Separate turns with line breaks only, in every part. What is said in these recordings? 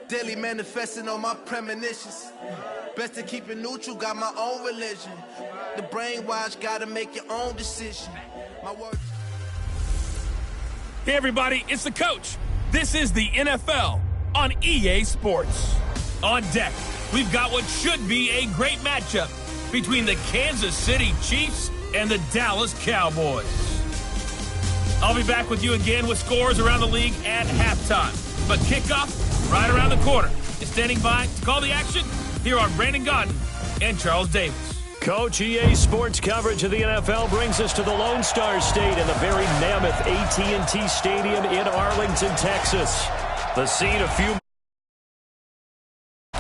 Daily manifesting on my premonitions. Best to keep it neutral, got my own religion. The brainwash, gotta make your own decision. My words.
Hey everybody, it's the coach. This is the NFL on EA Sports. On deck, we've got what should be a great matchup between the Kansas City Chiefs and the Dallas Cowboys. I'll be back with you again with scores around the league at halftime. But kickoff right around the corner. And standing by to call the action, here are Brandon Godden and Charles Davis.
Coach, EA Sports coverage of the NFL brings us to the Lone Star State and the very mammoth AT&T Stadium in Arlington, Texas. The scene a few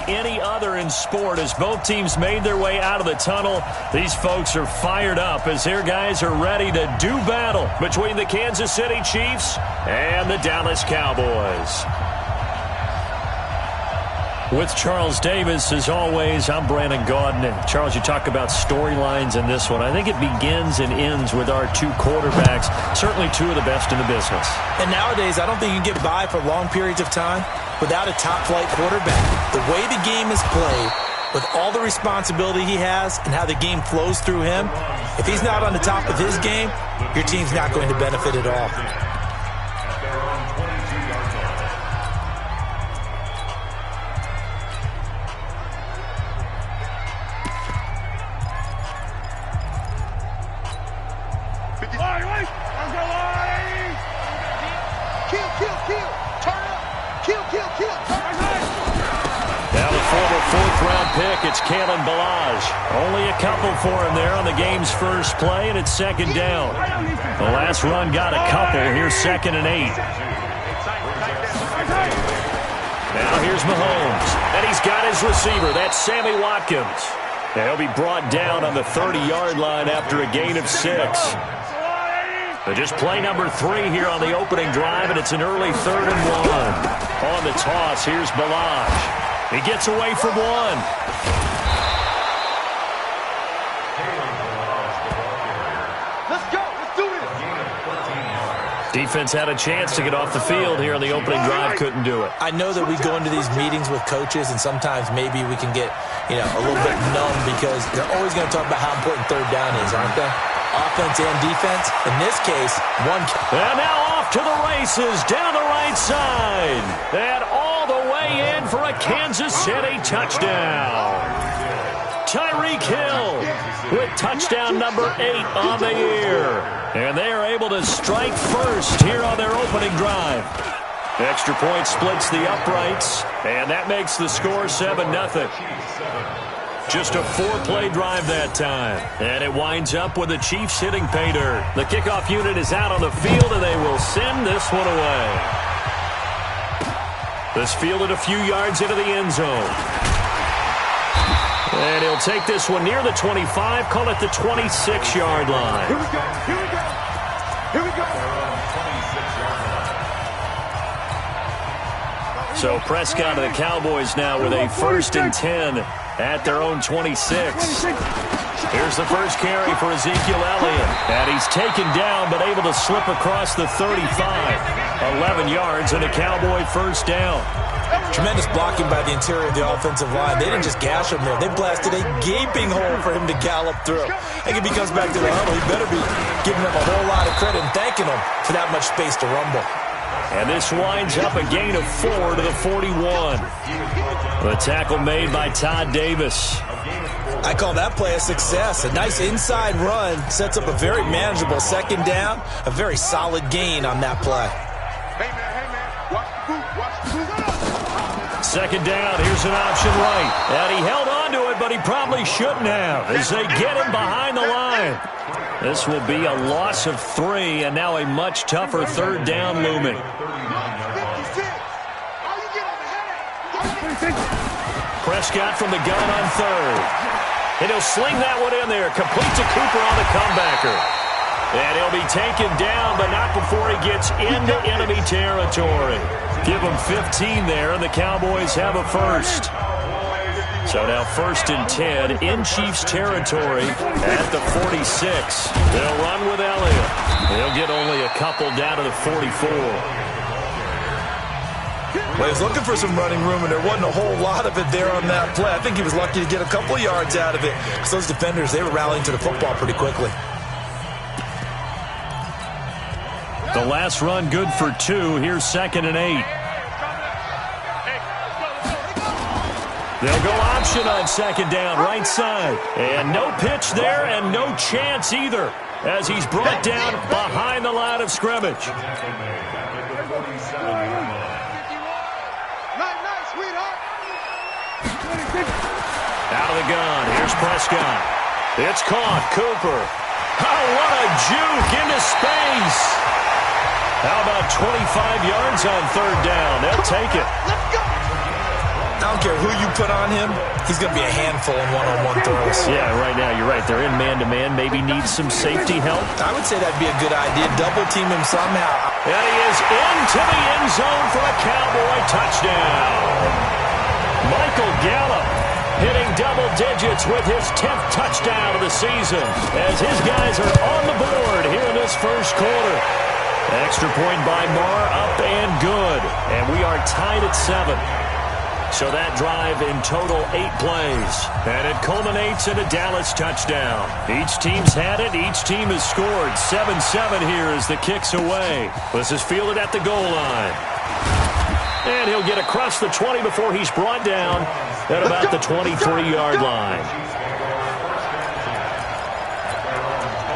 any other in sport as both teams made their way out of the tunnel. These folks are fired up as their guys are ready to do battle between the Kansas City Chiefs and the Dallas Cowboys. With Charles Davis, as always, I'm Brandon Godden. And Charles, you talk about storylines in this one. I think it begins and ends with our two quarterbacks, certainly two of the best in the business.
And nowadays, I don't think you can get by for long periods of time without a top-flight quarterback. The way the game is played, with all the responsibility he has and how the game flows through him, if he's not on the top of his game, your team's not going to benefit at all.
It's Kalen Balaj. Only a couple for him there on the game's first play, and it's second down. The last run got a couple. Here's 2nd and 8. Now here's Mahomes, and he's got his receiver. That's Sammy Watkins. And he'll be brought down on the 30-yard line after a gain of 6. So just play number 3 here on the opening drive, and it's an early 3rd and 1. On the toss, here's Balaj. He gets away from one.
Let's go. Let's do it.
Defense had a chance to get off the field here on the opening drive. Couldn't do it.
I know that we go into these meetings with coaches, and sometimes maybe we can get, a little bit numb because they're always going to talk about how important third down is, aren't they? Offense and defense. In this case, one.
And now off to the races down the right side. And all the way in for a Kansas City touchdown. Tyreek Hill with touchdown number 8 on the year. And they are able to strike first here on their opening drive. Extra point splits the uprights, and that makes the score 7-0. Just a 4-play drive that time. And it winds up with the Chiefs hitting pay dirt. The kickoff unit is out on the field, and they will send this one away. This fielded a few yards into the end zone. And he'll take this one near the 25, call it the 26-yard line.
Here we go. Here we go. Here we go.
So Prescott and the Cowboys now with a 1st and 10 at their own 26. Here's the first carry for Ezekiel Elliott. And he's taken down but able to slip across the 35. 11 yards and a Cowboy first down.
Tremendous blocking by the interior of the offensive line. They didn't just gash him there. They blasted a gaping hole for him to gallop through. I think if he comes back to the huddle, he better be giving him a whole lot of credit and thanking him for that much space to rumble.
And this winds up a gain of 4 to the 41. The tackle made by Todd Davis.
I call that play a success. A nice inside run sets up a very manageable 2nd down. A very solid gain on that play.
Hey, man, watch the boot, watch the boot.
2nd down, here's an option right. And he held on to it, but he probably shouldn't have as they get him behind the line. This will be a loss of 3, and now a much tougher 3rd down looming. Prescott from the gun on 3rd. And he'll sling that one in there. Complete to Cooper on the comebacker. And he'll be taken down, but not before he gets into enemy territory. Give him 15 there, and the Cowboys have a first. So now 1st and 10 in Chiefs territory at the 46. They'll run with Elliott. They'll get only a couple down to the 44.
Well, he was looking for some running room, and there wasn't a whole lot of it there on that play. I think he was lucky to get a couple of yards out of it, because those defenders, they were rallying to the football pretty quickly.
The last run good for 2. Here's 2nd and 8. They'll go option on 2nd down, right side. And no pitch there and no chance either, as he's brought down behind the line of scrimmage. Out of the gun. Here's Prescott. It's caught. Cooper. Oh, what a juke into space. How about 25 yards on 3rd down? They'll take it.
I don't care who you put on him, he's going to be a handful in one-on-one throws.
Yeah, right now, you're right. They're in man-to-man. Maybe needs some safety help.
I would say that'd be a good idea. Double team him somehow.
And he is into the end zone for a Cowboy touchdown. Michael Gallup hitting double digits with his 10th touchdown of the season, as his guys are on the board here in this first quarter. Extra point by Marr, up and good. And we are tied at 7. So that drive in total 8 plays. And it culminates in a Dallas touchdown. Each team's had it. Each team has scored. 7-7 here as the kick's away. This is fielded at the goal line. And he'll get across the 20 before he's brought down at about the 23-yard line.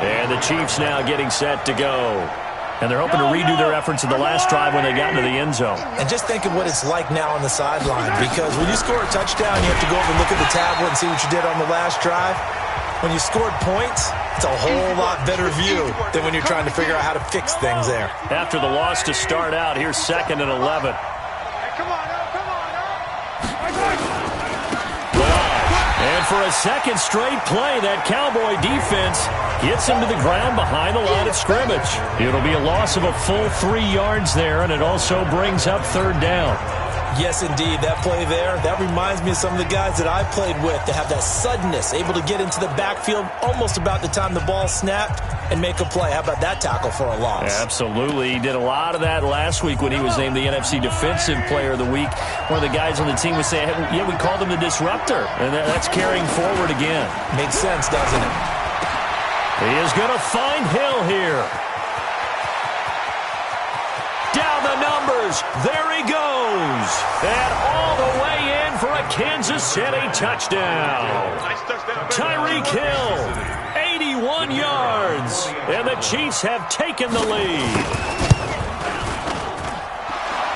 And the Chiefs now getting set to go. And they're hoping to redo their efforts in the last drive when they got into the end zone.
And just think of what it's like now on the sideline, because when you score a touchdown, you have to go over and look at the tablet and see what you did on the last drive. When you scored points, it's a whole lot better view than when you're trying to figure out how to fix things there.
After the loss to start out, here's 2nd and 11. And for a second straight play, that Cowboy defense gets him to the ground behind the line of scrimmage. It'll be a loss of a full 3 yards there, and it also brings up 3rd down.
Yes, indeed. That play there, that reminds me of some of the guys that I played with that have that suddenness, able to get into the backfield almost about the time the ball snapped and make a play. How about that tackle for a loss?
Absolutely. He did a lot of that last week when he was named the NFC Defensive Player of the Week. One of the guys on the team was saying, hey, yeah, we called him the disruptor, and that's carrying forward again.
Makes sense, doesn't it?
He is going to find Hill here. Down the numbers. There he goes. And all the way in for a Kansas City touchdown. Tyreek Hill, 81 yards. And the Chiefs have taken the lead.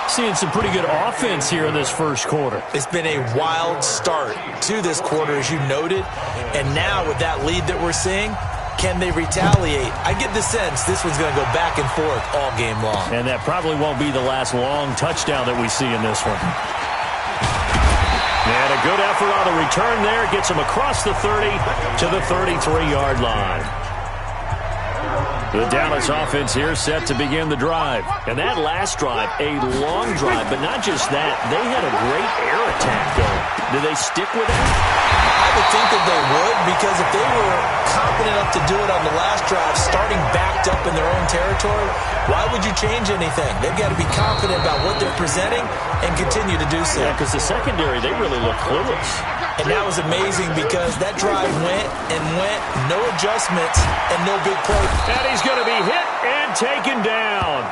Seeing some pretty good offense here in this first quarter.
It's been a wild start to this quarter, as you noted. And now with that lead that we're seeing, can they retaliate? I get the sense this one's going to go back and forth all game long.
And that probably won't be the last long touchdown that we see in this one. And a good effort on the return there. Gets him across the 30 to the 33-yard line. The Dallas offense here set to begin the drive. And that last drive, a long drive, but not just that. They had a great air attack going. Did they stick with that?
I would think that they would, because if they were confident enough to do it on the last drive, starting backed up in their own territory, why would you change anything? They've got to be confident about what they're presenting and continue to do so.
Yeah, because the secondary, they really look clueless.
And that was amazing because that drive went and went, no adjustments, and no big play.
And he's going to be hit and taken down.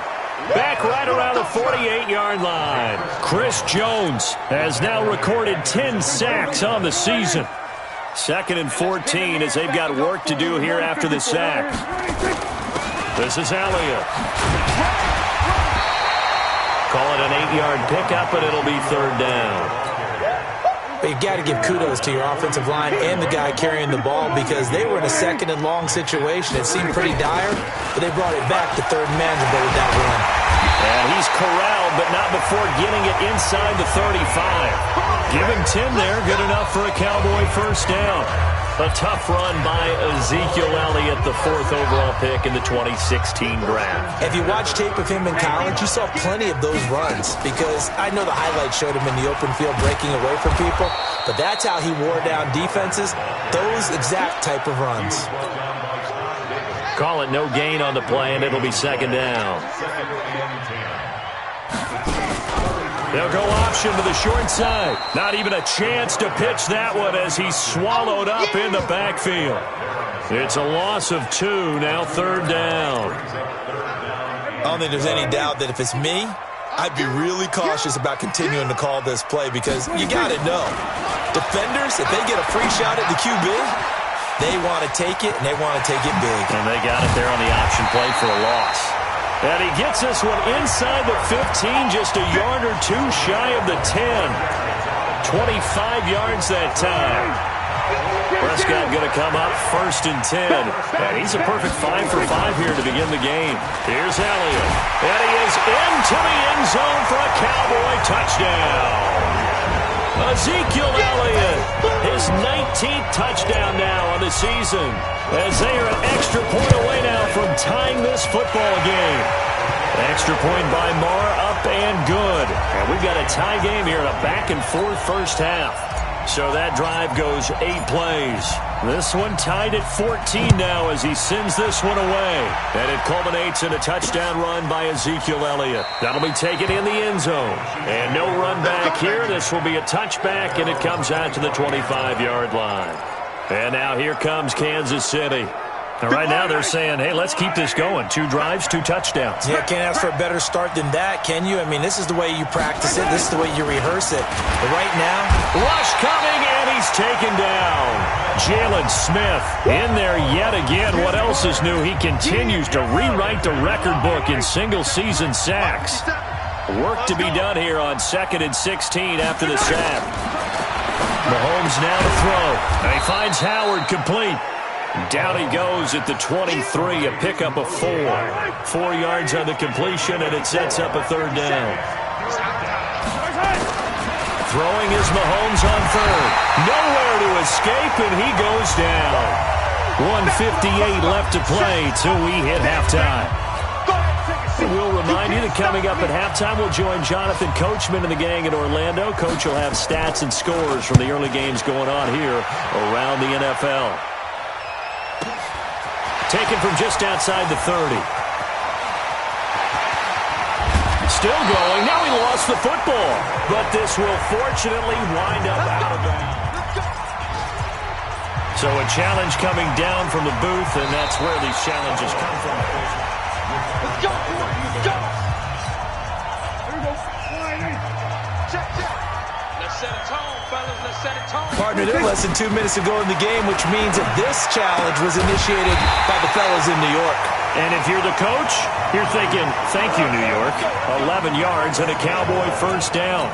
Back right around the 48-yard line. Chris Jones has now recorded 10 sacks on the season. 2nd and 14 as they've got work to do here after the sack. This is Elliott. Call it an 8-yard pickup, and it'll be 3rd down.
But you've got to give kudos to your offensive line and the guy carrying the ball, because they were in a 2nd and long situation. It seemed pretty dire, but they brought it back to 3rd and manageable with that run.
And he's corralled, but not before getting it inside the 35. Give him 10 there, good enough for a Cowboy first down. A tough run by Ezekiel Elliott, the 4th overall pick in the 2016 draft.
If you watch tape of him in college, you saw plenty of those runs, because I know the highlights showed him in the open field breaking away from people, but that's how he wore down defenses, those exact type of runs.
Call it no gain on the play, and it'll be 2nd down. They'll go option to the short side. Not even a chance to pitch that one as he's swallowed up in the backfield. It's a loss of 2, now 3rd down.
I don't think there's any doubt that if it's me, I'd be really cautious about continuing to call this play because you got to know, defenders, if they get a free shot at the QB, they want to take it, and they want to take it big.
And they got it there on the option play for a loss. And he gets this one inside the 15, just a yard or 2 shy of the 10. 25 yards that time. Prescott going to come up 1st and 10. And he's a perfect 5 for 5 here to begin the game. Here's Elliott. And he is into the end zone for a Cowboy touchdown. Ezekiel Elliott, his 19th touchdown now on the season, as they are an extra point away now from tying this football game. Extra point by Marr, up and good. And we've got a tie game here in a back-and-forth first half. So that drive goes 8 plays. This one tied at 14 now as he sends this one away. And it culminates in a touchdown run by Ezekiel Elliott. That'll be taken in the end zone. And no run back here. This will be a touchback, and it comes out to the 25-yard line. And now here comes Kansas City. And right now they're saying, hey, let's keep this going. 2 drives, 2 touchdowns.
Yeah, can't ask for a better start than that, can you? I mean, this is the way you practice it. This is the way you rehearse it. But right now,
rush coming, and he's taken down. Jalen Smith in there yet again. What else is new? He continues to rewrite the record book in single-season sacks. Work to be done here on 2nd and 16 after the sack. Mahomes now to throw. And he finds Howard complete. Down he goes at the 23, a pickup of 4. 4 yards on the completion, and it sets up a 3rd down. Throwing is Mahomes on 3rd. Nowhere to escape, and he goes down. 1:58 left to play till we hit halftime. We'll remind you that coming up at halftime, we'll join Jonathan Coachman and the gang in Orlando. Coach will have stats and scores from the early games going on here around the NFL. Taken from just outside the 30. Still going. Now he lost the football. But this will fortunately wind up out of bounds. So a challenge coming down from the booth, and that's where these challenges come from.
Let's go. Let's go. Here we go. Check. Let's set a tone, fellas. Let's set a tone.
Partner, they're less than 2 minutes to go in the game, which means that this challenge was initiated by the fellas in New York.
And if you're the coach, you're thinking, thank you, New York. 11 yards and a Cowboy 1st down.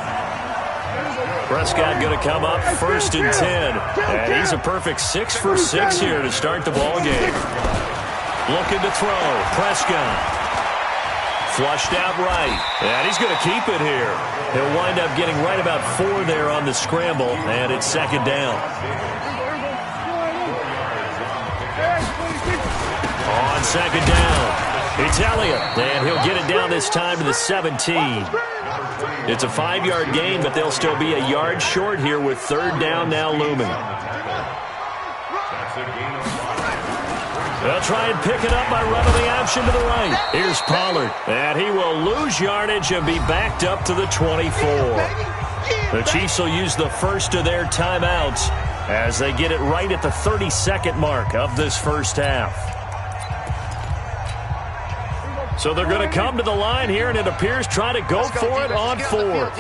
Prescott going to come up 1st and 10. And he's a perfect 6 for 6 here to start the ball game. Looking to throw. Prescott. Flushed out right. And he's going to keep it here. He'll wind up getting right about 4 there on the scramble. And it's 2nd down. On 2nd down, it's Elliott, and he'll get it down this time to the 17. It's a 5-yard gain, but they'll still be a yard short here with 3rd down now looming. They'll try and pick it up by running the option to the right. Here's Pollard, and he will lose yardage and be backed up to the 24. The Chiefs will use the first of their timeouts as they get it right at the 32nd mark of this first half. So they're going to come to the line here, and it appears try to go for it on 4th.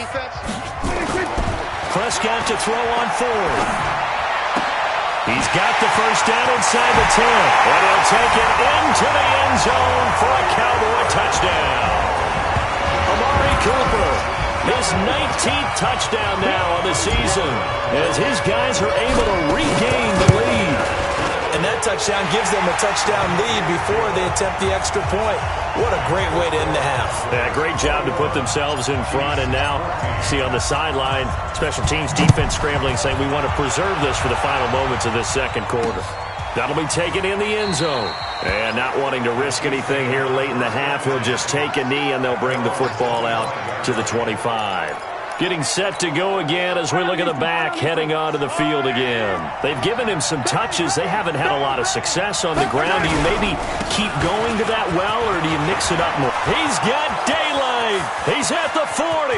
Prescott to throw on 4th. He's got the first down inside the 10, and he'll take it into the end zone for a Cowboy touchdown. Amari Cooper, his 19th touchdown now on the season, as his guys are able to regain the lead.
And that touchdown gives them a touchdown lead before they attempt the extra point. What a great way to end the half.
Yeah, great job to put themselves in front. And now, see on the sideline, special teams defense scrambling, saying we want to preserve this for the final moments of this 2nd quarter. That'll be taken in the end zone. And not wanting to risk anything here late in the half, he'll just take a knee, and they'll bring the football out to the 25. Getting set to go again as we look at the back, heading onto the field again. They've given him some touches. They haven't had a lot of success on the ground. Do you maybe keep going to that well, or do you mix it up more? He's got daylight. wide. He's at the 40,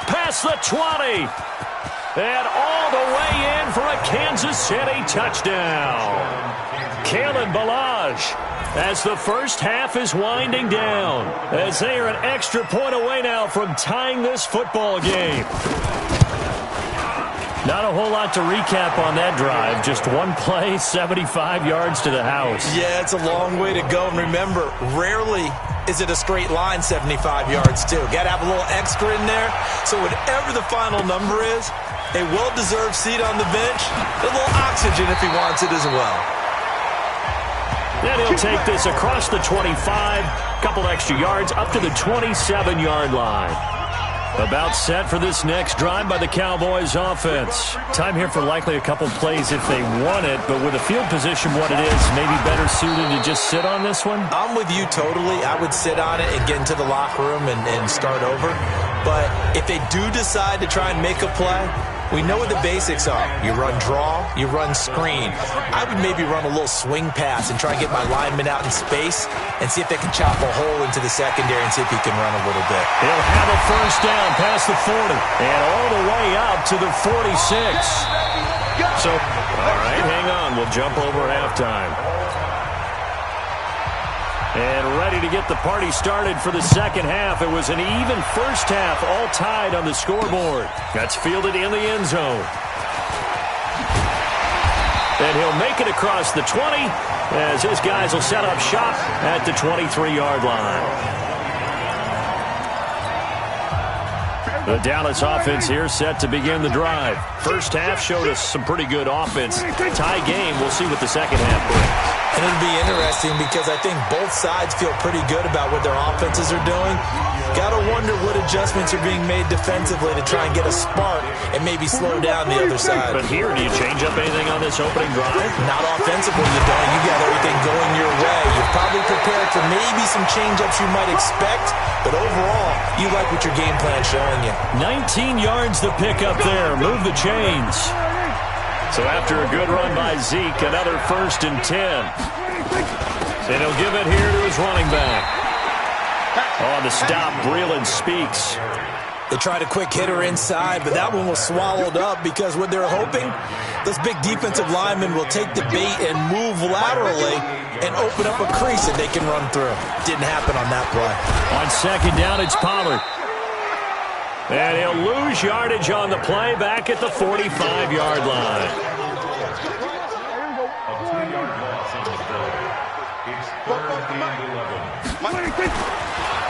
past the 20, and all the way in for a Kansas City touchdown. Kalen Ballage, as the first half is winding down, as they are an extra point away now from tying this football game. Not a whole lot to recap on that drive. Just one play, 75 yards to the house.
Yeah, it's a long way to go. And remember, rarely is it a straight line 75 yards, too. Got to have a little extra in there. So whatever the final number is, a well-deserved seat on the bench, a little oxygen if he wants it as well.
Then he'll take this across the 25, couple extra yards, up to the 27-yard line. About set for this next drive by the Cowboys offense. Time here for likely a couple plays if they want it, but with the field position what it is, maybe better suited to just sit on this one?
I'm with you totally. I would sit on it and get into the locker room and start over. But if they do decide to try and make a play, we know what the basics are. You run draw, you run screen. I would maybe run a little swing pass and try and get my lineman out in space and see if they can chop a hole into the secondary and see if he can run a little bit.
He'll have a first down past the 40 and all the way up to the 46. So, all right, hang on. We'll jump over halftime. And ready to get the party started for the second half. It was an even first half, all tied on the scoreboard. That's fielded in the end zone. And he'll make it across the 20 as his guys will set up shop at the 23-yard line. The Dallas offense here set to begin the drive. First half showed us some pretty good offense. Tie game, we'll see what the second half brings.
And it'll be interesting because I think both sides feel pretty good about what their offenses are doing. Got to wonder what adjustments are being made defensively to try and get a spark and maybe slow down the other side.
But here, do you change up anything on this opening drive?
Not offensively, you don't. You got everything going your way. You're probably prepared for maybe some change-ups you might expect, but overall, you like what your game plan's showing you.
19 yards to pick up there. Move the chains. So after a good run by Zeke, another 1st and 10. And he'll give it here to his running back. On the stop, Breeland Speaks.
They tried a quick hitter inside, but that one was swallowed up because what they're hoping, this big defensive lineman will take the bait and move laterally and open up a crease that they can run through. Didn't happen on that play.
On second down, it's Pollard. And he'll lose yardage on the play back at the 45-yard line.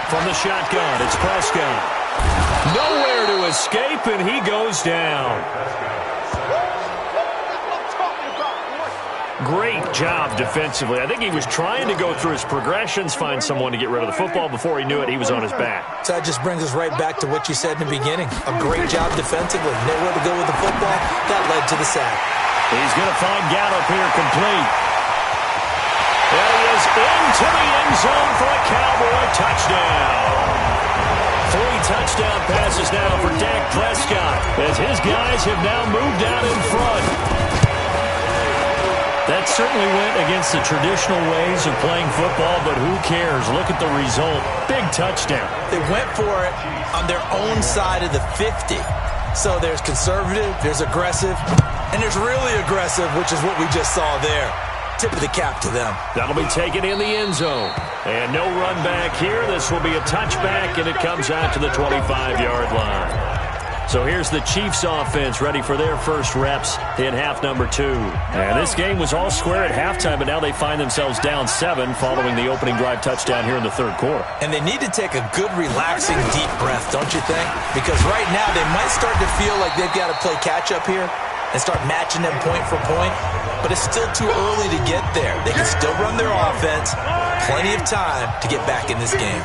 From the shotgun, it's Prescott. Nowhere to escape, and he goes down. Great job defensively. I think he was trying to go through his progressions, find someone to get rid of the football. Before he knew it, he was on his back.
So that just brings us right back to what you said in the beginning. A great job defensively. Nowhere to go with the football. That led to the sack.
He's going to find Gallup here complete. There he is into the end zone for a Cowboy touchdown. 3 touchdown passes now for Dak Prescott as his guys have now moved out in front. That certainly went against the traditional ways of playing football, but who cares? Look at the result. Big touchdown.
They went for it on their own side of the 50. So there's conservative, there's aggressive, and there's really aggressive, which is what we just saw there. Tip of the cap to them.
That'll be taken in the end zone. And no run back here. This will be a touchback, and it comes out to the 25-yard line. So here's the Chiefs offense ready for their first reps in half number 2. And this game was all square at halftime, but now they find themselves down 7 following the opening drive touchdown here in the third quarter.
And they need to take a good, relaxing, deep breath, don't you think? Because right now they might start to feel like they've got to play catch-up here and start matching them point for point. But it's still too early to get there. They can still run their offense. Plenty of time to get back in this game.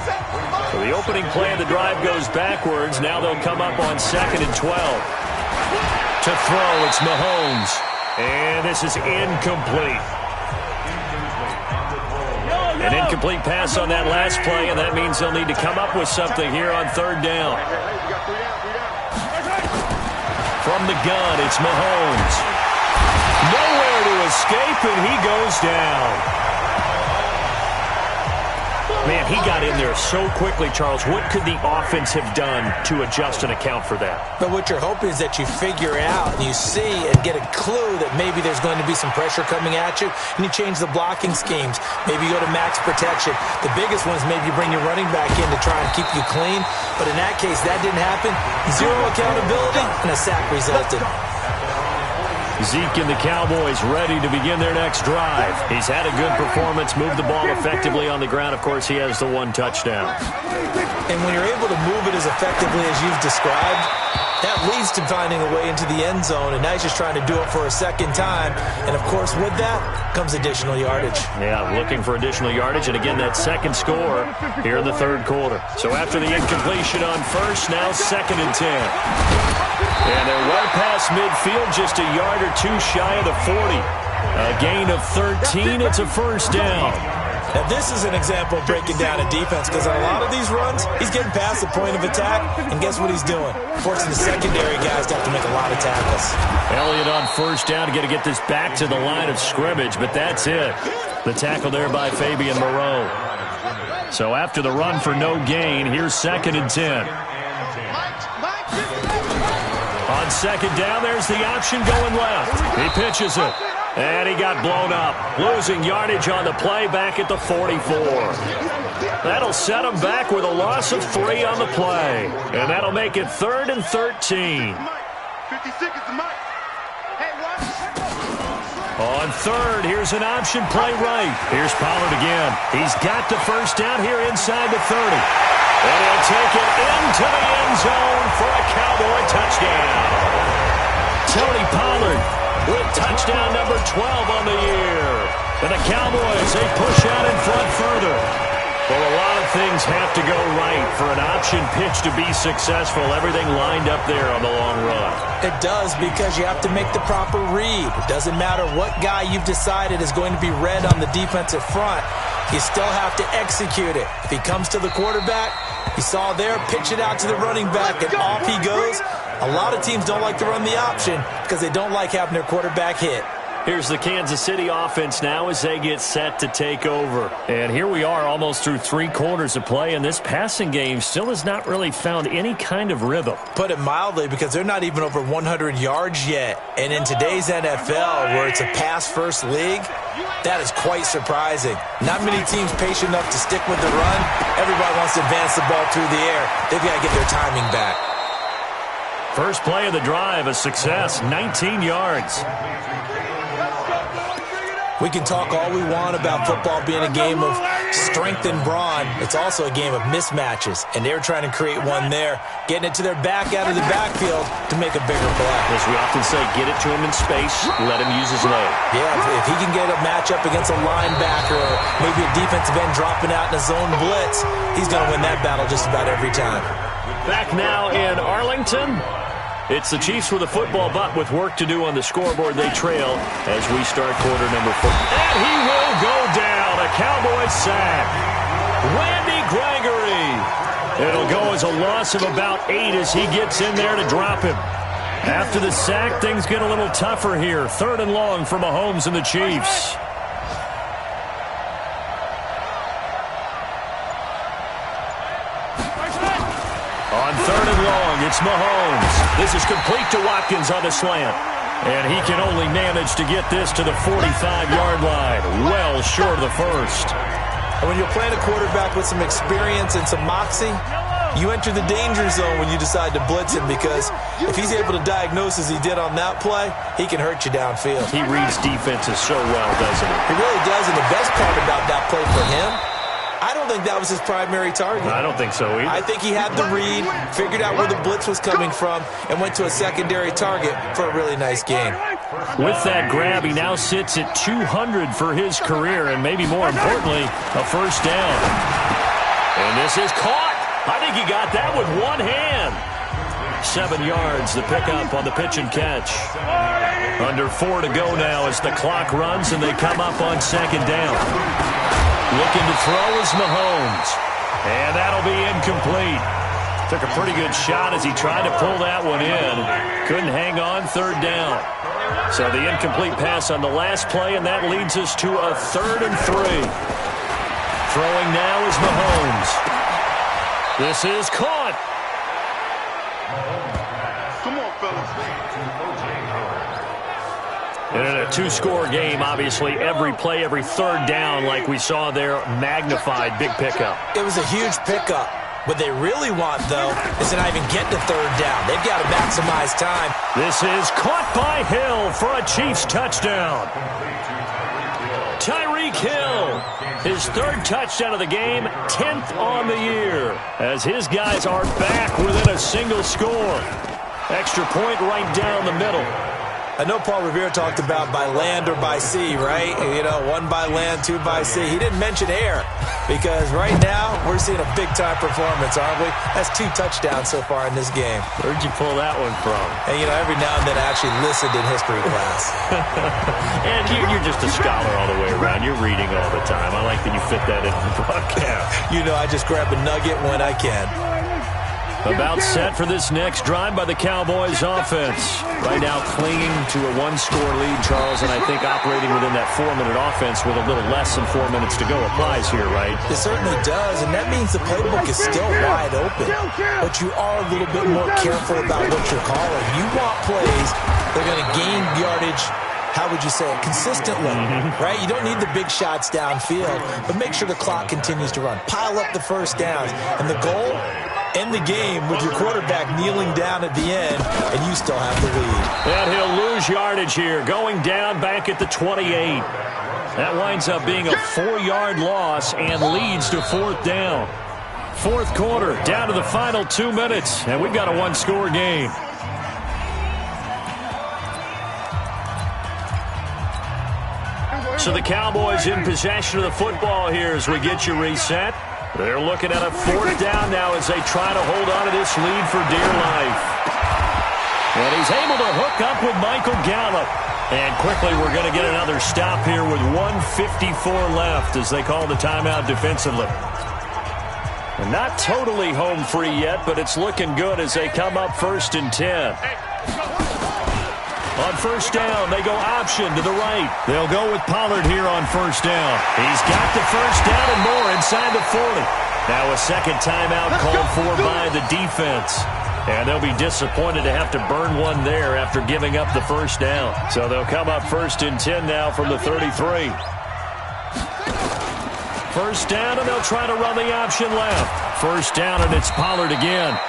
So the opening play of the drive goes backwards. Now they'll come up on 2nd and 12. To throw, it's Mahomes. And this is incomplete. An incomplete pass on that last play, and that means they'll need to come up with something here on 3rd down. From the gun, it's Mahomes. Nowhere to escape, and he goes down. Man, he got in there so quickly, Charles. What could the offense have done to adjust and account for that?
But what you're hoping is that you figure out and you see and get a clue that maybe there's going to be some pressure coming at you, and you change the blocking schemes. Maybe you go to max protection. The biggest one is maybe you bring your running back in to try and keep you clean. But in that case, that didn't happen. Zero accountability, and a sack resulted.
Zeke and the Cowboys ready to begin their next drive. He's had a good performance, moved the ball effectively on the ground. Of course, he has the one touchdown.
And when you're able to move it as effectively as you've described, that leads to finding a way into the end zone, and now he's just trying to do it for a second time. And, of course, with that comes additional yardage. Yeah, looking for additional yardage, and again, that second score here in the third quarter. So after the incompletion on first, now 2nd and 10. And they're well past midfield, just a yard or two shy of the 40. A gain of 13, it's a first down. Now, this is an example of breaking down a defense, because on a lot of these runs, he's getting past the point of attack, and guess what he's doing? Forcing the secondary guys to have to make a lot of tackles. Elliott on first down, got to get this back to the line of scrimmage, but that's it. The tackle there by Fabian Moreau. So after the run for no gain, here's 2nd and 10. On second down, there's the option going left. He pitches it. And he got blown up. Losing yardage on the play back at the 44. That'll set him back with a loss of 3 on the play. And that'll make it 3rd and 13.
50 seconds to Mike. Hey, watch.
On third, here's an option play right. Here's Pollard again. He's got the first down here inside the 30. And he'll take it into the end zone for a Cowboy touchdown. Tony Pollard with touchdown number 12 on the year. And the Cowboys, they push out in front further. Well, a lot of things have to go right for an option pitch to be successful. Everything lined up there on the long run. It does, because you have to make the proper read. It doesn't matter what guy you've decided is going to be read on the defensive front. You still have to execute it. If he comes to the quarterback, you saw there, pitch it out to the running back, and off he goes. A lot of teams don't like to run the option because they don't like having their quarterback hit. Here's the Kansas City offense now as they get set to take over. And here we are almost through 3 quarters of play, and this passing game still has not really found any kind of rhythm. Put it mildly, because they're not even over 100 yards yet. And in today's NFL, where it's a pass-first league, that is quite surprising. Not many teams patient enough to stick with the run. Everybody wants to advance the ball through the air. They've got to get their timing back. First play of the drive, a success, 19 yards. We can talk all we want about football being a game of strength and brawn. It's also a game of mismatches, and they're trying to create one there, getting it to their back out of the backfield to make a bigger play. As we often say, get it to him in space, let him use his leg. Yeah, if he can get a matchup against a linebacker or maybe a defensive end dropping out in a zone blitz, he's going to win that battle just about every time. Back now in Arlington. It's the Chiefs with a football, but with work to do on the scoreboard, they trail as we start quarter number 4. And he will go down. A Cowboy sack. Randy Gregory. It'll go as a loss of about 8 as he gets in there to drop him. After the sack, things get a little tougher here. 3rd and long for Mahomes and the Chiefs. On 3rd and long, it's Mahomes. This is complete to Watkins on the slant. And he can only manage to get this to the 45-yard line. Well short of the first. And when you're playing a quarterback with some experience and some moxie, you enter the danger zone when you decide to blitz him, because if he's able to diagnose as he did on that play, he can hurt you downfield. He reads defenses so well, doesn't he? He really does, and the best part about that play for him, I don't think that was his primary target. I don't think so either. I think he had the read, figured out where the blitz was coming from, and went to a secondary target for a really nice gain. With that grab, he now sits at 200 for his career, and maybe more importantly, a first down. And this is caught. I think he got that with one hand. 7 yards, the pickup on the pitch and catch. Under 4 to go now as the clock runs, and they come up on 2nd down. Looking to throw is Mahomes. And that'll be incomplete. Took a pretty good shot as he tried to pull that one in. Couldn't hang on, 3rd down. So the incomplete pass on the last play, and that leads us to a 3rd and 3. Throwing now is Mahomes. This is caught.
Come on, fellas.
And in a two-score game, obviously, every play, every third down, like we saw there, magnified. Big pickup.
It was a huge pickup. What they really want, though, is to not even get to third down. They've got to maximize time.
This is caught by Hill for a Chiefs touchdown. Tyreek Hill, his third touchdown of the game, 10th on the year, as his guys are back within a single score. Extra point right down the middle.
I know Paul Revere talked about by land or by sea, right? You know, one by land, two by sea. He didn't mention air because right now we're seeing a big-time performance, aren't we? That's 2 touchdowns so far in this game.
Where'd you pull that one from?
And, you know, every now and then I actually listened in history class.
And you're just a scholar all the way around. You're reading all the time. I like that you fit that into the broadcast.
You know, I just grab a nugget when I can.
About set for this next drive by the Cowboys offense. Right now clinging to a 1-score lead, Charles, and I think operating within that 4-minute offense with a little less than 4 minutes to go applies here, right?
It certainly does, and that means the playbook is still wide open. But you are a little bit more careful about what you're calling. You want plays that are going to gain yardage, how would you say it, consistently, right? You don't need the big shots downfield, but make sure the clock continues to run. Pile up the first downs, and the goal, end the game with your quarterback kneeling down at the end, and you still have the lead.
And he'll lose yardage here, going down back at the 28. That winds up being a 4-yard loss and leads to 4th down. 4th quarter, down to the final 2 minutes, and we've got a 1-score game. So the Cowboys in possession of the football here as we get you reset. They're looking at a 4th down now as they try to hold on to this lead for dear life. And he's able to hook up with Michael Gallup. And quickly we're going to get another stop here with 1:54 left as they call the timeout defensively. And not totally home free yet, but it's looking good as they come up 1st and 10. On 1st down, they go option to the right. They'll go with Pollard here on 1st down. He's got the 1st down and more inside the 40. Now a second timeout called for by the defense. And they'll be disappointed to have to burn one there after giving up the 1st down. So they'll come up 1st and 10 now from the 33. 1st down, and they'll try to run the option left. 1st down, and it's Pollard again.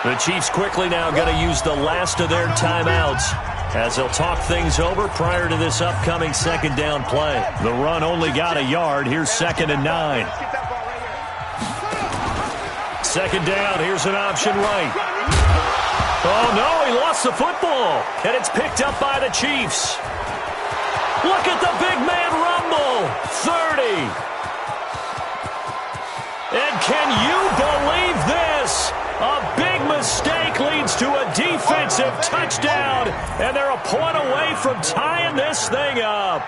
The Chiefs quickly now going to use the last of their timeouts as they'll talk things over prior to this upcoming 2nd down play. The run only got a yard. Here's 2nd and 9. 2nd down. Here's an option right. Oh, no, he lost the football. And it's picked up by the Chiefs. Look at the big man rumble. 30. And can you believe this? A big mistake leads to a defensive touchdown, and they're a point away from tying this thing up.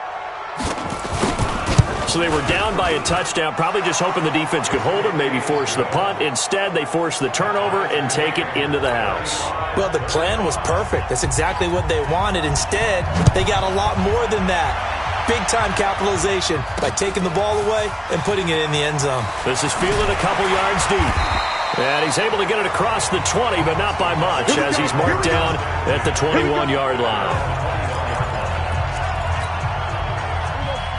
So they were down by a touchdown, probably just hoping the defense could hold them, maybe force the punt. Instead, they force the turnover and take it into the house.
Well, the plan was perfect. That's exactly what they wanted. Instead, they got a lot more than that. Big-time capitalization by taking the ball away and putting it in the end zone.
This is fielded a couple yards deep. And he's able to get it across the 20, but not by much, as he's marked down at the 21-yard line.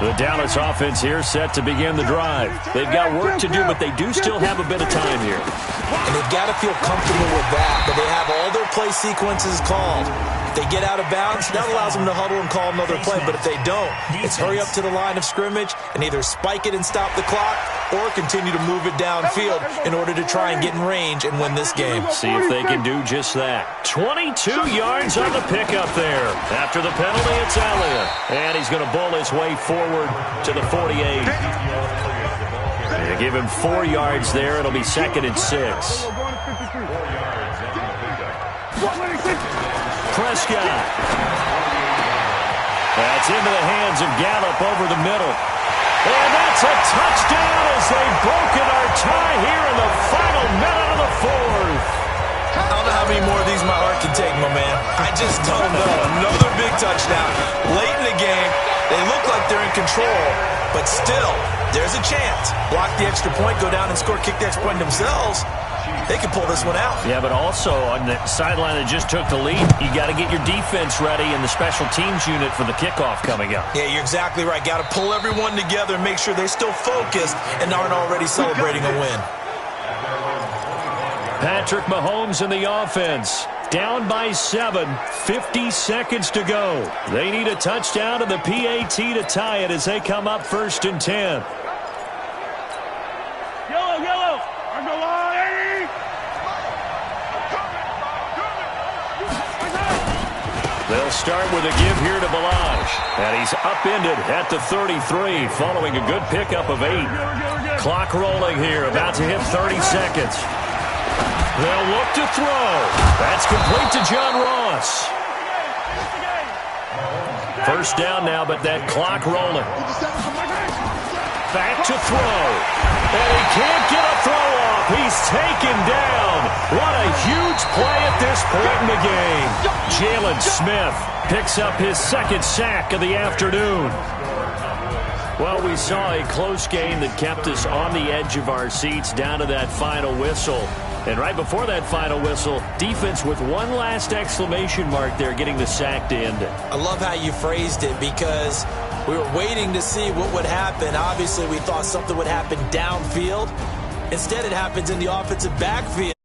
The Dallas offense here set to begin the drive. They've got work to do, but they do still have a bit of time here.
And they've got to feel comfortable with that, but they have all their play sequences called. If they get out of bounds, that allows them to huddle and call another play. But if they don't, it's hurry up to the line of scrimmage and either spike it and stop the clock or continue to move it downfield in order to try and get in range and win this game.
See if they can do just that. 22 yards on the pickup there. After the penalty, it's Elliott. And he's going to bowl his way forward to the 48. They give him 4 yards there. It'll be 2nd and 6. Prescott. That's into the hands of Gallup over the middle. And that's a touchdown as they've broken our tie here in the final minute of the 4th.
I don't know how many more of these my heart can take, my man. I just don't know. Another big touchdown late in the game. They look like they're in control, but still, there's a chance. Block the extra point, go down and score, kick the extra point themselves. They can pull this one out.
Yeah, but also on the sideline that just took the lead, you got to get your defense ready and the special teams unit for the kickoff coming up.
Yeah, you're exactly right. Got to pull everyone together and make sure they're still focused and aren't already celebrating a win.
Patrick Mahomes in the offense. Down by 7, 50 seconds to go. They need a touchdown and the PAT to tie it as they come up 1st and 10.
Yellow. On the line.
They'll start with a give here to Balaj. And he's upended at the 33 following a good pickup of 8. Clock rolling here, about to hit 30 seconds. They'll look to throw. That's complete to John Ross. First down now, but that clock rolling. Back to throw. And he can't get a throw off. He's taken down. What a huge play at this point in the game. Jalen Smith picks up his 2nd sack of the afternoon. Well, we saw a close game that kept us on the edge of our seats down to that final whistle. And right before that final whistle, defense with one last exclamation mark there, getting the sack to end it.
I love how you phrased it because we were waiting to see what would happen. Obviously, we thought something would happen downfield. Instead, it happens in the offensive backfield.